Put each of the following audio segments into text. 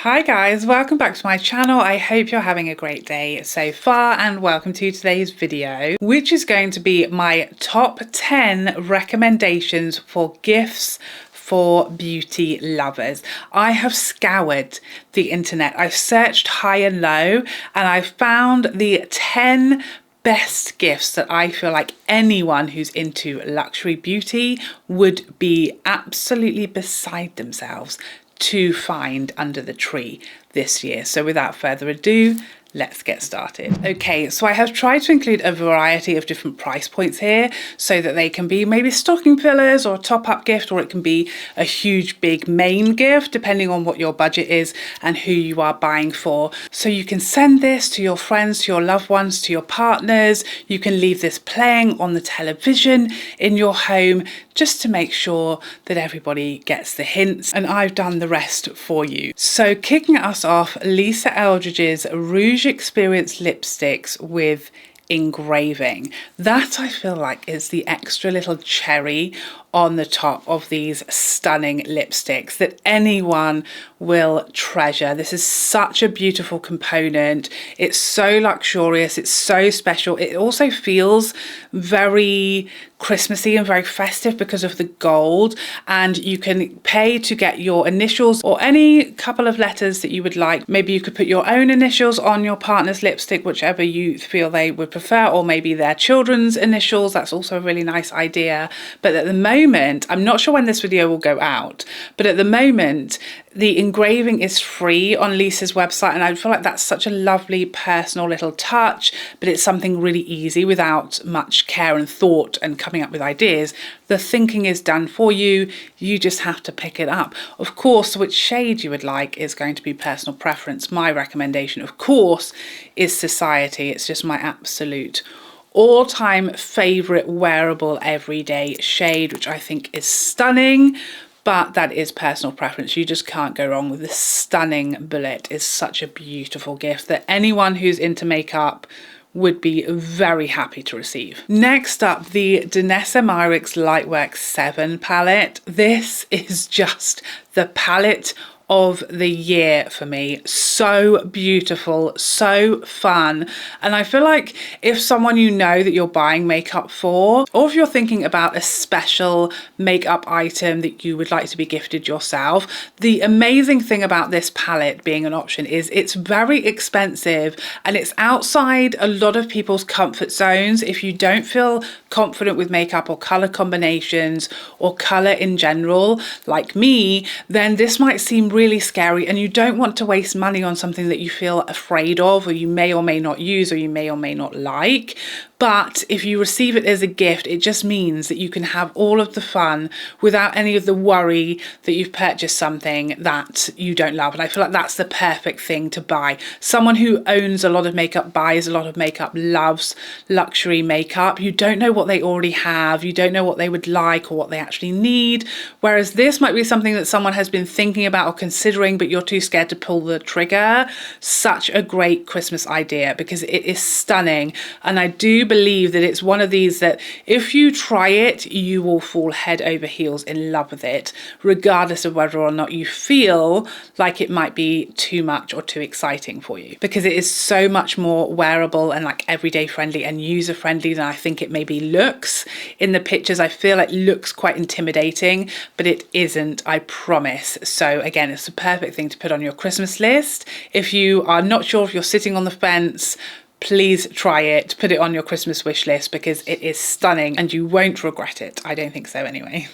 Hi guys, welcome back to my channel. I hope you're having a great day so far and welcome to today's video, which is going to be my top 10 recommendations for gifts for beauty lovers. I have scoured the internet. I've searched high and low and I've found the 10 best gifts that I feel like anyone who's into luxury beauty would be absolutely beside themselves to find under the tree this year. So without further ado, let's get started. Okay, so I have tried to include a variety of different price points here so that they can be maybe stocking fillers or a top-up gift, or it can be a huge big main gift depending on what your budget is and who you are buying for. So you can send this to your friends, to your loved ones, to your partners. You can leave this playing on the television in your home just to make sure that everybody gets the hints, and I've done the rest for you. So kicking us off, Lisa Eldridge's Rouge Experience lipsticks with engraving. That I feel like is the extra little cherry on the top of these stunning lipsticks that anyone will treasure. This is such a beautiful component. It's so luxurious, it's so special. It also feels very Christmassy and very festive because of the gold, and you can pay to get your initials or any couple of letters that you would like. Maybe you could put your own initials on your partner's lipstick, whichever you feel they would prefer, or maybe their children's initials. That's also a really nice idea. But at the moment, I'm not sure when this video will go out, but at the moment the engraving is free on Lisa's website, and I feel like that's such a lovely personal little touch, but it's something really easy without much care and thought and coming up with ideas. The thinking is done for you. You just have to pick it up. Of course, which shade you would like is going to be personal preference. My recommendation, of course, is Society. It's just my absolute all-time favorite wearable everyday shade, which I think is stunning, but that is personal preference. You just can't go wrong with this stunning bullet. It's such a beautiful gift that anyone who's into makeup would be very happy to receive. Next up, the Danessa Myricks Lightwork 7 palette. This is just the palette of the year for me. So beautiful, so fun. And I feel like if someone you know that you're buying makeup for, or if you're thinking about a special makeup item that you would like to be gifted yourself, the amazing thing about this palette being an option is it's very expensive and it's outside a lot of people's comfort zones. If you don't feel confident with makeup or color combinations or color in general, like me, then this might seem really scary, and you don't want to waste money on something that you feel afraid of, or you may or may not use, or you may or may not like. But if you receive it as a gift, it just means that you can have all of the fun without any of the worry that you've purchased something that you don't love. And I feel like that's the perfect thing to buy. Someone who owns a lot of makeup, buys a lot of makeup, loves luxury makeup. You don't know what they already have. You don't know what they would like or what they actually need. Whereas this might be something that someone has been thinking about or considering, but you're too scared to pull the trigger. Such a great Christmas idea because it is stunning. And I do believe that it's one of these that if you try it, you will fall head over heels in love with it, regardless of whether or not you feel like it might be too much or too exciting for you, because it is so much more wearable and like everyday friendly and user friendly than I think it maybe looks in the pictures. I feel it looks quite intimidating, but it isn't, I promise. So again, it's a perfect thing to put on your Christmas list. If you are not sure, if you're sitting on the fence, please try it, put it on your Christmas wish list because it is stunning and you won't regret it. I don't think so anyway.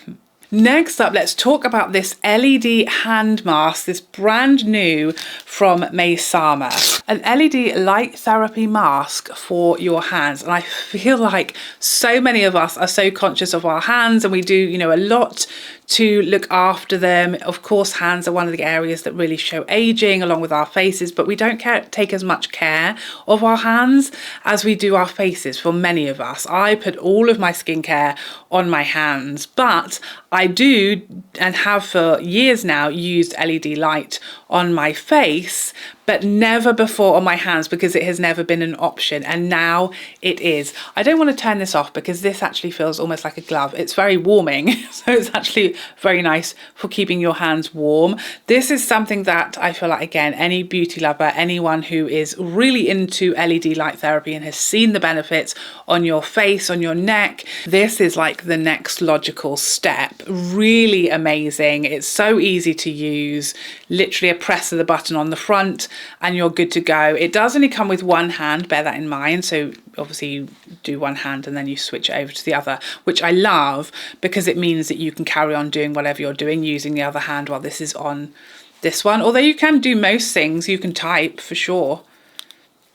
Next up, let's talk about this LED hand mask, this brand new from Maysama. An LED light therapy mask for your hands. And I feel like so many of us are so conscious of our hands, and we do, you know, a lot to look after them. Of course, hands are one of the areas that really show aging along with our faces, but we don't take as much care of our hands as we do our faces for many of us. I put all of my skincare on my hands, but I do and have for years now used LED light on my face, but never before on my hands because it has never been an option, and now it is. I don't want to turn this off because this actually feels almost like a glove. It's very warming, so it's actually very nice for keeping your hands warm. This is something that I feel like, again, any beauty lover, anyone who is really into LED light therapy and has seen the benefits on your face, on your neck, this is like the next logical step. Really amazing. It's so easy to use. Literally a press of the button on the front and you're good to go. It does only come with one hand, bear that in mind. So obviously you do one hand and then you switch it over to the other, which I love because it means that you can carry on doing whatever you're doing using the other hand while this is on this one. Although you can do most things. You can type for sure,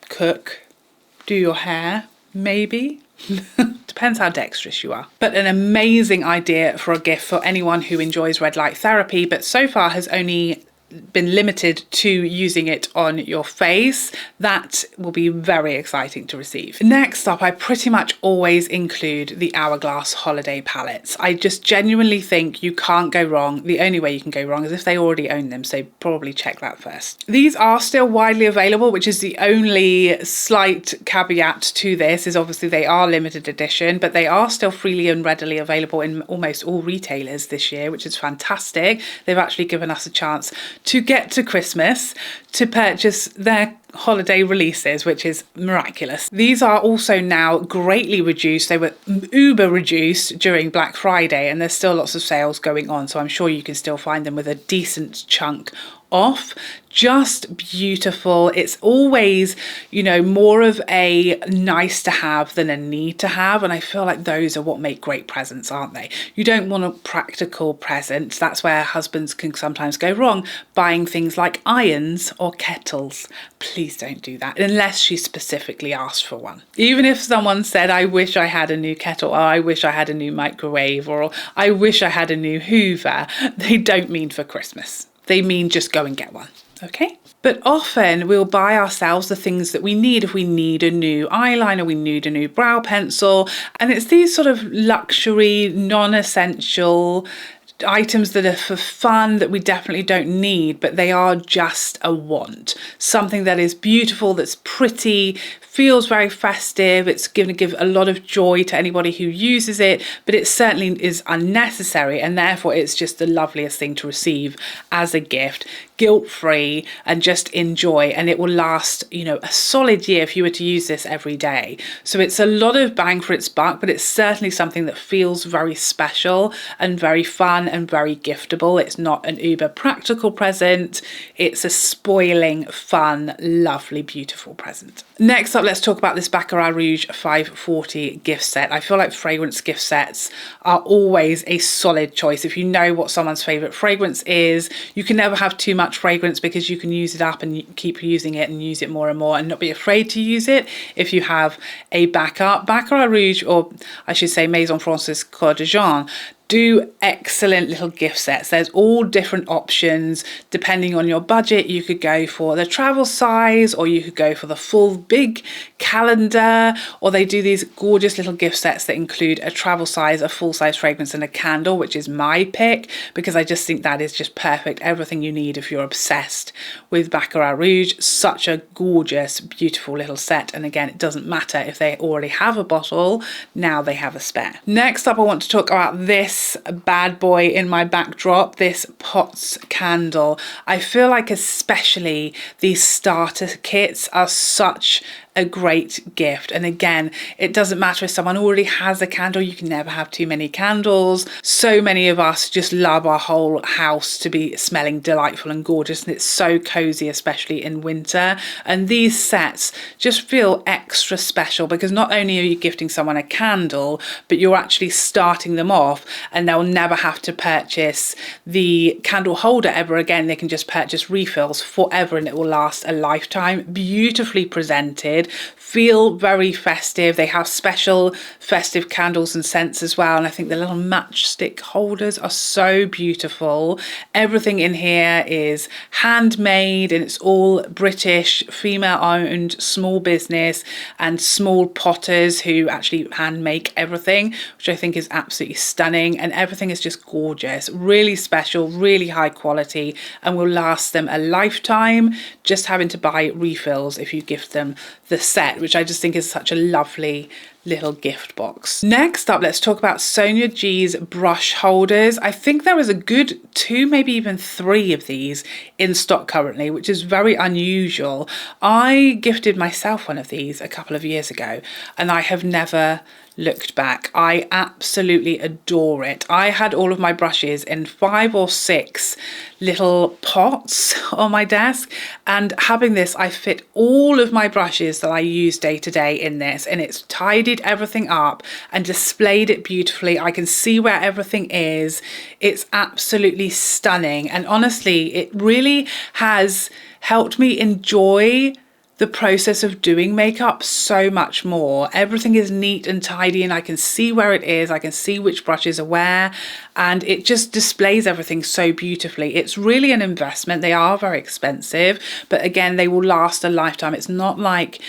cook, do your hair, maybe. Depends how dexterous you are. But an amazing idea for a gift for anyone who enjoys red light therapy, but so far has only been limited to using it on your face. That will be very exciting to receive. Next up, I pretty much always include the Hourglass Holiday palettes. I just genuinely think you can't go wrong. The only way you can go wrong is if they already own them, so probably check that first. These are still widely available, which is the only slight caveat to this, is obviously they are limited edition, but they are still freely and readily available in almost all retailers this year, which is fantastic. They've actually given us a chance to get to Christmas to purchase their holiday releases, which is miraculous. These are also now greatly reduced. They were uber reduced during Black Friday and there's still lots of sales going on, so I'm sure you can still find them with a decent chunk off. Just beautiful. It's always, you know, more of a nice to have than a need to have, and I feel like those are what make great presents, aren't they? You don't want a practical present. That's where husbands can sometimes go wrong, buying things like irons or kettles. Please don't do that unless she specifically asked for one. Even if someone said, I wish I had a new kettle, or I wish I had a new microwave, or I wish I had a new Hoover, they don't mean for Christmas. They mean just go and get one, okay? But often we'll buy ourselves the things that we need. If we need a new eyeliner, we need a new brow pencil, and it's these sort of luxury, non-essential items that are for fun that we definitely don't need, but they are just a want. Something that is beautiful, that's pretty, feels very festive. It's going to give a lot of joy to anybody who uses it, but it certainly is unnecessary, and therefore it's just the loveliest thing to receive as a gift, guilt-free, and just enjoy. And it will last, you know, a solid year if you were to use this every day. So it's a lot of bang for its buck, but it's certainly something that feels very special and very fun and very giftable. It's not an uber practical present. It's a spoiling, fun, lovely, beautiful present. Next up, let's talk about this Baccarat Rouge 540 gift set. I feel like fragrance gift sets are always a solid choice. If you know what someone's favorite fragrance is, you can never have too much fragrance because you can use it up and keep using it and use it more and more and not be afraid to use it. If you have a Baccarat Rouge, or I should say Maison Francis Coeur de Jean, do excellent little gift sets. There's all different options depending on your budget. You could go for the travel size, or you could go for the full big calendar, or they do these gorgeous little gift sets that include a travel size, a full size fragrance, and a candle, which is my pick because I just think that is just perfect. Everything you need if you're obsessed with Baccarat Rouge. Such a gorgeous, beautiful little set. And again, it doesn't matter if they already have a bottle, now they have a spare. Next up, I want to talk about this bad boy in my backdrop, this Potts candle. I feel like especially these starter kits are such a great gift. And again, it doesn't matter if someone already has a candle, you can never have too many candles. So many of us just love our whole house to be smelling delightful and gorgeous, and it's so cozy, especially in winter. And these sets just feel extra special because not only are you gifting someone a candle, but you're actually starting them off, and they'll never have to purchase the candle holder ever again. They can just purchase refills forever and it will last a lifetime. Beautifully presented, feel very festive. They have special festive candles and scents as well, and I think the little matchstick holders are so beautiful. Everything in here is handmade, and it's all British, female owned, small business and small potters who actually hand make everything, which I think is absolutely stunning. And everything is just gorgeous, really special, really high quality, and will last them a lifetime, just having to buy refills if you gift them the set, which I just think is such a lovely little gift box. Next up, let's talk about Sonia G's brush holders. I think there is a good 2, maybe even 3 of these in stock currently, which is very unusual. I gifted myself one of these a couple of years ago and I have never looked back. I absolutely adore it. I had all of my brushes in 5 or 6 little pots on my desk, and having this, I fit all of my brushes that I use day to day in this, and it's tidied everything up and displayed it beautifully. I can see where everything is. It's absolutely stunning, and honestly, it really has helped me enjoy the process of doing makeup so much more. Everything is neat and tidy and I can see where it is, I can see which brushes are where, and it just displays everything so beautifully. It's really an investment. They are very expensive, but again, they will last a lifetime. It's not like,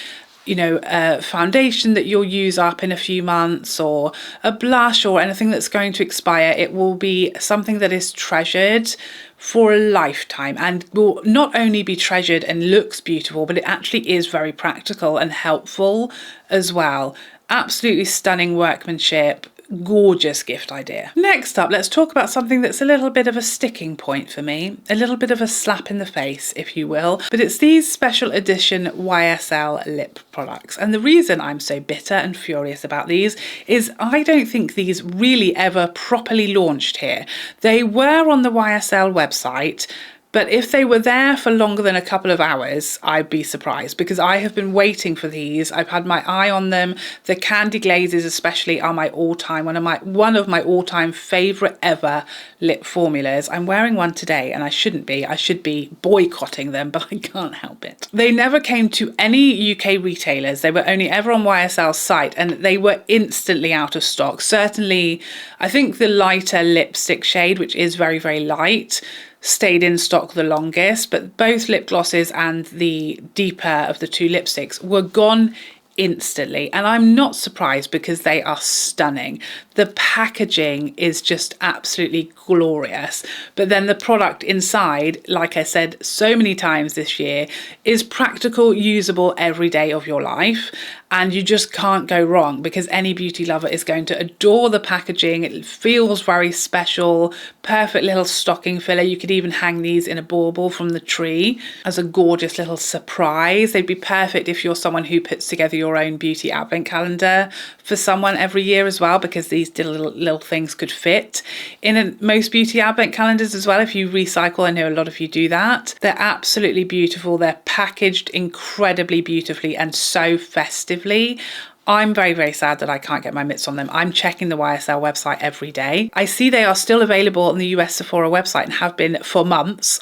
you know, a foundation that you'll use up in a few months, or a blush or anything that's going to expire. It will be something that is treasured for a lifetime, and will not only be treasured and looks beautiful, but it actually is very practical and helpful as well. Absolutely stunning workmanship. Gorgeous gift idea. Next up, let's talk about something that's a little bit of a sticking point for me, a little bit of a slap in the face, if you will, but it's these special edition YSL lip products. And the reason I'm so bitter and furious about these is I don't think these really ever properly launched here. They were on the YSL website, but if they were there for longer than a couple of hours, I'd be surprised, because I have been waiting for these. I've had my eye on them. The Candy Glazes especially are my all-time, one of my all-time favourite ever lip formulas. I'm wearing one today and I shouldn't be. I should be boycotting them, but I can't help it. They never came to any UK retailers. They were only ever on YSL's site, and they were instantly out of stock. Certainly, I think the lighter lipstick shade, which is very, very light, stayed in stock the longest, but both lip glosses and the deeper of the 2 lipsticks were gone instantly, and I'm not surprised because they are stunning. The packaging is just absolutely glorious, but then the product inside, like I said so many times this year, is practical, usable every day of your life, and you just can't go wrong, because any beauty lover is going to adore the packaging. It feels very special, perfect little stocking filler. You could even hang these in a bauble from the tree as a gorgeous little surprise. They'd be perfect if you're someone who puts together your own beauty advent calendar for someone every year as well, because these little things could fit in most beauty advent calendars as well if you recycle. I know a lot of you do that. They're absolutely beautiful. They're packaged incredibly beautifully and so festively. I'm very, very sad that I can't get my mitts on them. I'm checking the YSL website every day. I see they are still available on the US Sephora website and have been for months.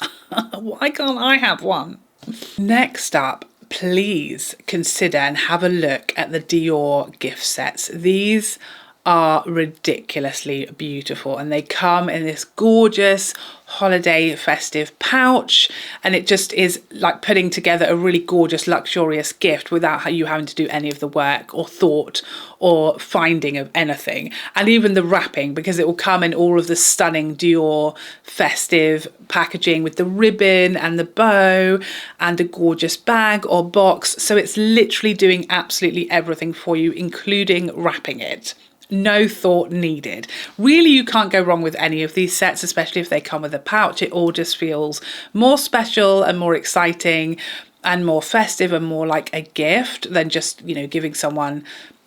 Why can't I have one? Next up, please consider and have a look at the Dior gift sets. These are ridiculously beautiful, and they come in this gorgeous holiday festive pouch, and it just is like putting together a really gorgeous luxurious gift without you having to do any of the work or thought or finding of anything. And even the wrapping, because it will come in all of the stunning Dior festive packaging with the ribbon and the bow and a gorgeous bag or box. So it's literally doing absolutely everything for you, including wrapping it. No thought needed. Really, you can't go wrong with any of these sets, especially if they come with a pouch. It all just feels more special and more exciting and more festive and more like a gift than just, you know, giving someone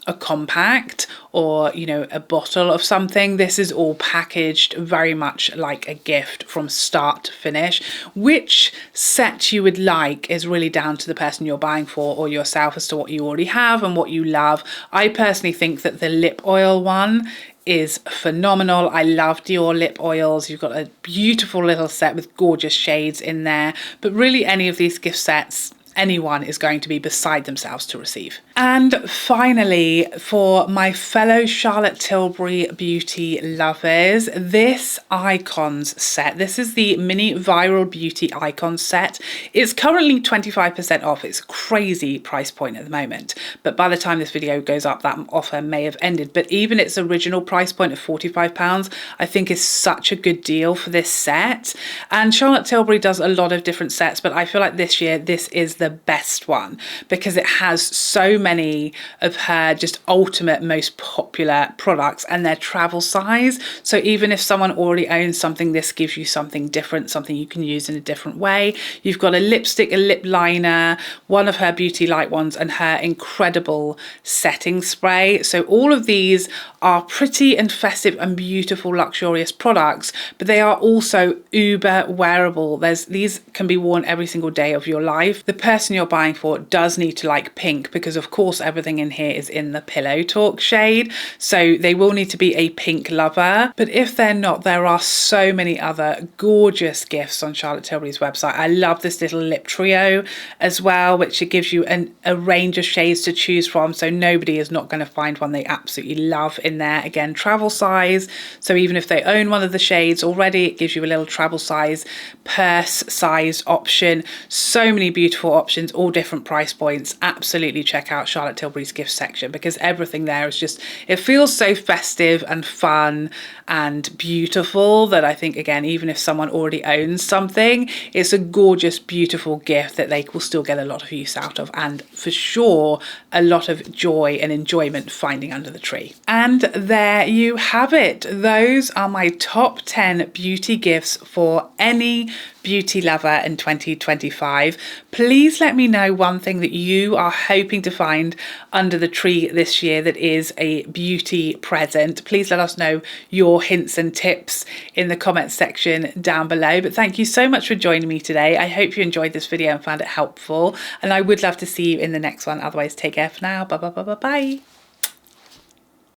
a compact or, you know, a bottle of something. This is all packaged very much like a gift from start to finish. Which set you would like is really down to the person you're buying for or yourself as to what you already have and what you love. I personally think that the lip oil one is phenomenal. I love Dior lip oils. You've got a beautiful little set with gorgeous shades in there, but really any of these gift sets, anyone is going to be beside themselves to receive. And finally, for my fellow Charlotte Tilbury beauty lovers, this Icons set. This is the mini viral beauty icons set. It's currently 25% off. It's a crazy price point at the moment, but by the time this video goes up, that offer may have ended. But even its original price point of £45, I think is such a good deal for this set. And Charlotte Tilbury does a lot of different sets, but I feel like this year, this is the best one because it has so many of her just ultimate most popular products and their travel size. So even if someone already owns something, this gives you something different, something you can use in a different way. You've got a lipstick, a lip liner, one of her beauty light ones, and her incredible setting spray. So all of these are pretty and festive and beautiful luxurious products, but they are also uber wearable. These can be worn every single day of your life. The person you're buying for does need to like pink because of course everything in here is in the Pillow Talk shade, so they will need to be a pink lover. But if they're not, there are so many other gorgeous gifts on Charlotte Tilbury's website. I love this little lip trio as well, which it gives you a range of shades to choose from, so nobody is not going to find one they absolutely love in there. Again, travel size, so even if they own one of the shades already, it gives you a little travel size, purse size option. So many beautiful options, all different price points. Absolutely check out Charlotte Tilbury's gift section because everything there is just, it feels so festive and fun and beautiful that I think, again, even if someone already owns something, it's a gorgeous, beautiful gift that they will still get a lot of use out of, and for sure a lot of joy and enjoyment finding under the tree. And there you have it. Those are my top 10 beauty gifts for any beauty lover in 2025. Please let me know one thing that you are hoping to find under the tree this year that is a beauty present. Please let us know your hints and tips in the comments section down below. But thank you so much for joining me today. I hope you enjoyed this video and found it helpful, and I would love to see you in the next one. Otherwise, take care for now. Bye bye bye bye bye.